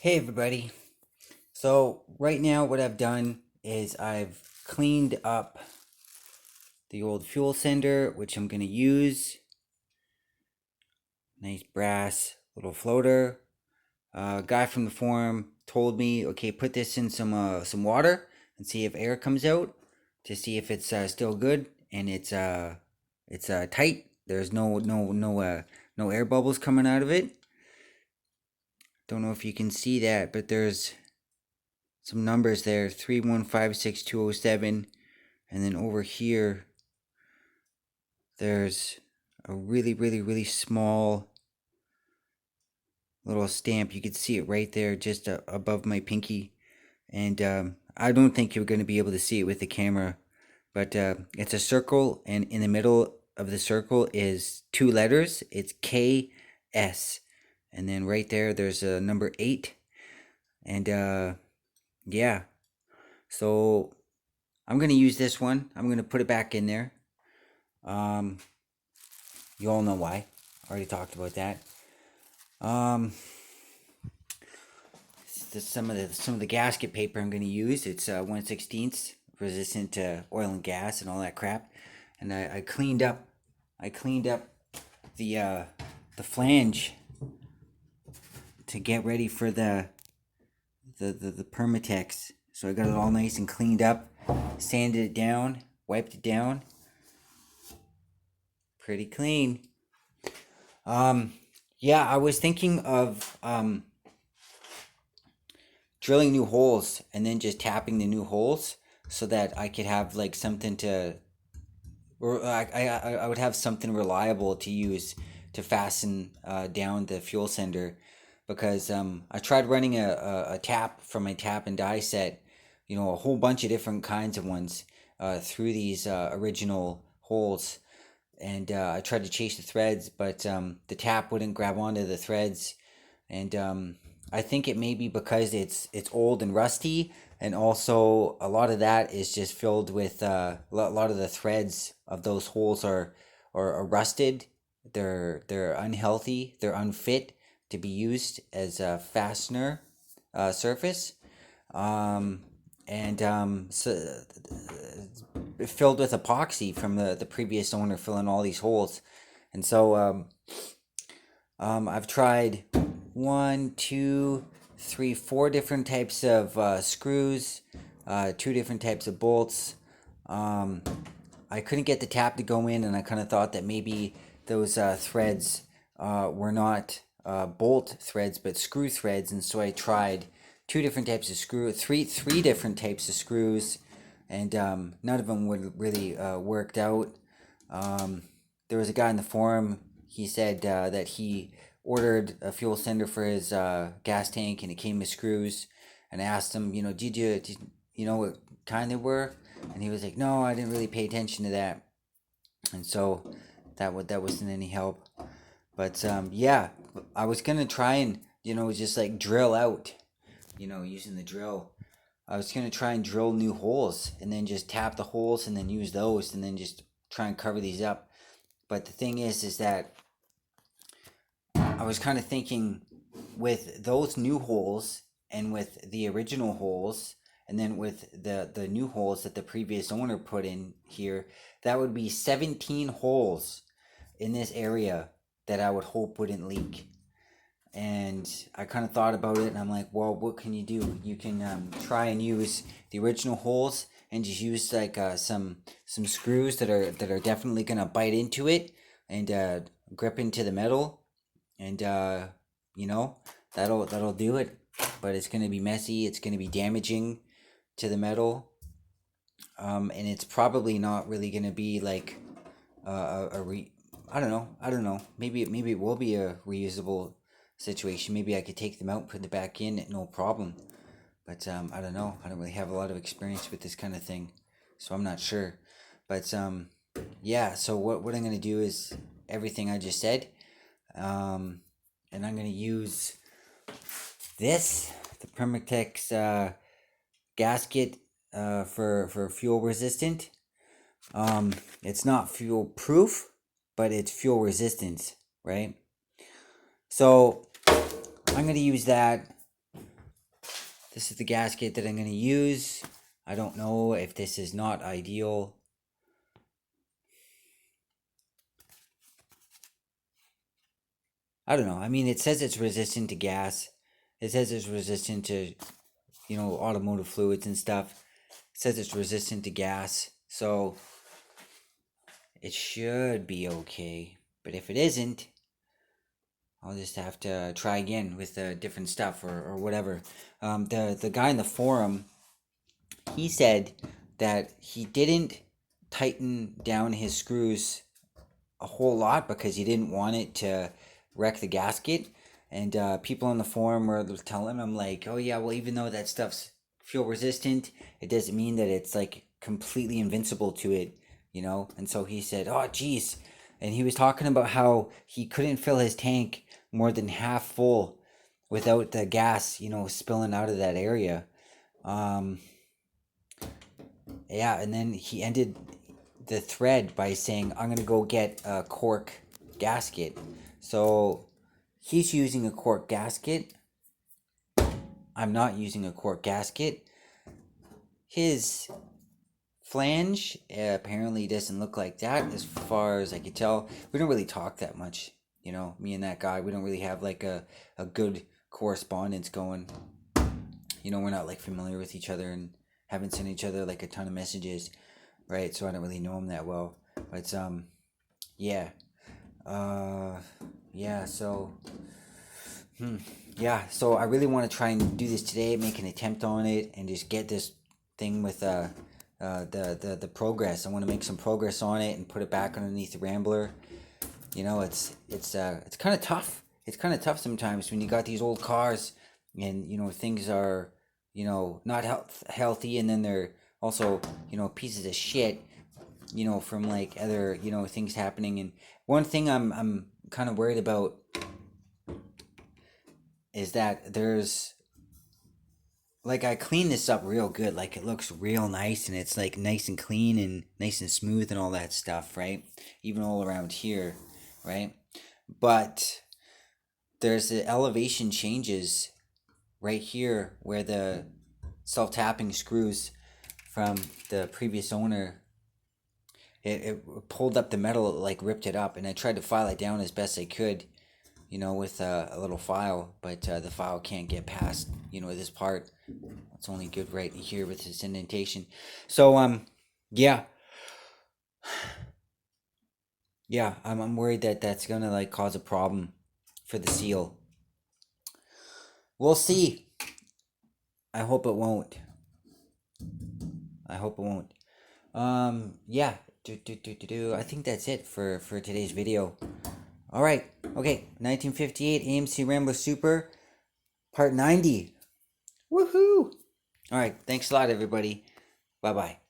Hey everybody. So right now what I've done is I've cleaned up the old fuel sender, which I'm going to use. Nice brass little floater. Guy from the forum told me, okay, put this in some water and see if air comes out to see if it's still good and it's tight. There's no air bubbles coming out of it. Don't know if you can see that, but there's some numbers there, 3156207, and then over here there's a really small little stamp. You can see it right there just above my pinky, and I don't think you're going to be able to see it with the camera, but it's a circle, and in the middle of the circle is two letters. It's KS, and then right there's a number 8, and yeah, so I'm gonna use this one. I'm gonna put it back in there. Um, you all know why. I already talked about that. Um, some of the gasket paper I'm gonna use. It's 1/16 resistant to oil and gas and all that crap. And I cleaned up. I cleaned up the flange to get ready for the Permatex. So I got it all nice and cleaned up, sanded it down, wiped it down. Pretty clean. Yeah, I was thinking of drilling new holes and then just tapping the new holes so that I could have like something to, or I would have something reliable to use to fasten down the fuel sender, because I tried running a tap from my tap and die set, a whole bunch of different kinds of ones through these original holes, and I tried to chase the threads, but the tap wouldn't grab onto the threads, and I think it may be because it's old and rusty, and also a lot of that is just filled with a lot of the threads of those holes are rusted. They're unhealthy. They're unfit to be used as a fastener surface. Um, and so filled with epoxy from the previous owner filling all these holes. And so I've tried 1, 2, 3, 4 different types of screws, 2 different types of bolts. I couldn't get the tap to go in, and I kind of thought that maybe those threads were not bolt threads but screw threads, and so I tried 2 different types of three different types of screws, and none of them would really worked out. There was a guy in the forum. He said that he ordered a fuel sender for his gas tank, and it came with screws. And I asked him, did you know what kind they were? And he was like, no, I didn't really pay attention to that. And so that wasn't any help. But yeah, I was gonna try and just like drill out, using the drill. I was gonna try and drill new holes and then just tap the holes and then use those and then just try and cover these up. But the thing is that I was kind of thinking with those new holes and with the original holes and then with the new holes that the previous owner put in here, that would be 17 holes in this area that I would hope wouldn't leak. And I kind of thought about it, and I'm like, well, what can you do? You can try and use the original holes and just use like some screws that are definitely gonna bite into it and grip into the metal, and that'll do it. But it's gonna be messy. It's gonna be damaging to the metal, and it's probably not really gonna be like I don't know. Maybe it will be a reusable situation. Maybe I could take them out and put it back in, no problem. But I don't know. I don't really have a lot of experience with this kind of thing, so I'm not sure. But yeah. So what I'm gonna do is everything I just said, and I'm gonna use the Permatex gasket for fuel resistant. It's not fuel proof, but it's fuel resistant, right? So I'm gonna use that. This is the gasket that I'm going to use. I don't know if this is not ideal. I don't know. I mean, it says it's resistant to gas. It says it's resistant to, automotive fluids and stuff. It says it's resistant to gas. So it should be okay. But if it isn't, I'll just have to try again with different stuff or whatever. The guy in the forum, he said that he didn't tighten down his screws a whole lot because he didn't want it to wreck the gasket. And people on the forum were telling him, like, oh yeah, well, even though that stuff's fuel resistant, it doesn't mean that it's like completely invincible to it, And so he said, oh geez. And he was talking about how he couldn't fill his tank more than half full without the gas, spilling out of that area. Yeah, and then he ended the thread by saying, I'm going to go get a cork gasket. So he's using a cork gasket. I'm not using a cork gasket. His flange apparently doesn't look like that as far as I could tell. We don't really talk that much, me and that guy. We don't really have like a good correspondence going. We're not like familiar with each other and haven't sent each other like a ton of messages, right? So I don't really know him that well. But yeah. Yeah, so yeah, so I really want to try and do this today, make an attempt on it, and just get this thing with the progress. I want to make some progress on it and put it back underneath the Rambler. It's kind of tough. It's kind of tough sometimes when you got these old cars, and things are not healthy, and then they're also pieces of shit. From like other things happening. And one thing I'm kind of worried about is that there's like I clean this up real good, like it looks real nice and it's like nice and clean and nice and smooth and all that stuff, right? Even all around here, right? But there's the elevation changes right here where the self-tapping screws from the previous owner, it pulled up the metal, it like ripped it up, and I tried to file it down as best I could, with a little file, but the file can't get past, this part. It's only good right here with this indentation. So, yeah. Yeah, I'm worried that that's gonna like cause a problem for the seal. We'll see. I hope it won't. I hope it won't. Yeah. I think that's it for today's video. All right. Okay. 1958 AMC Rambler Super, part 90. Woohoo! All right. Thanks a lot, everybody. Bye bye.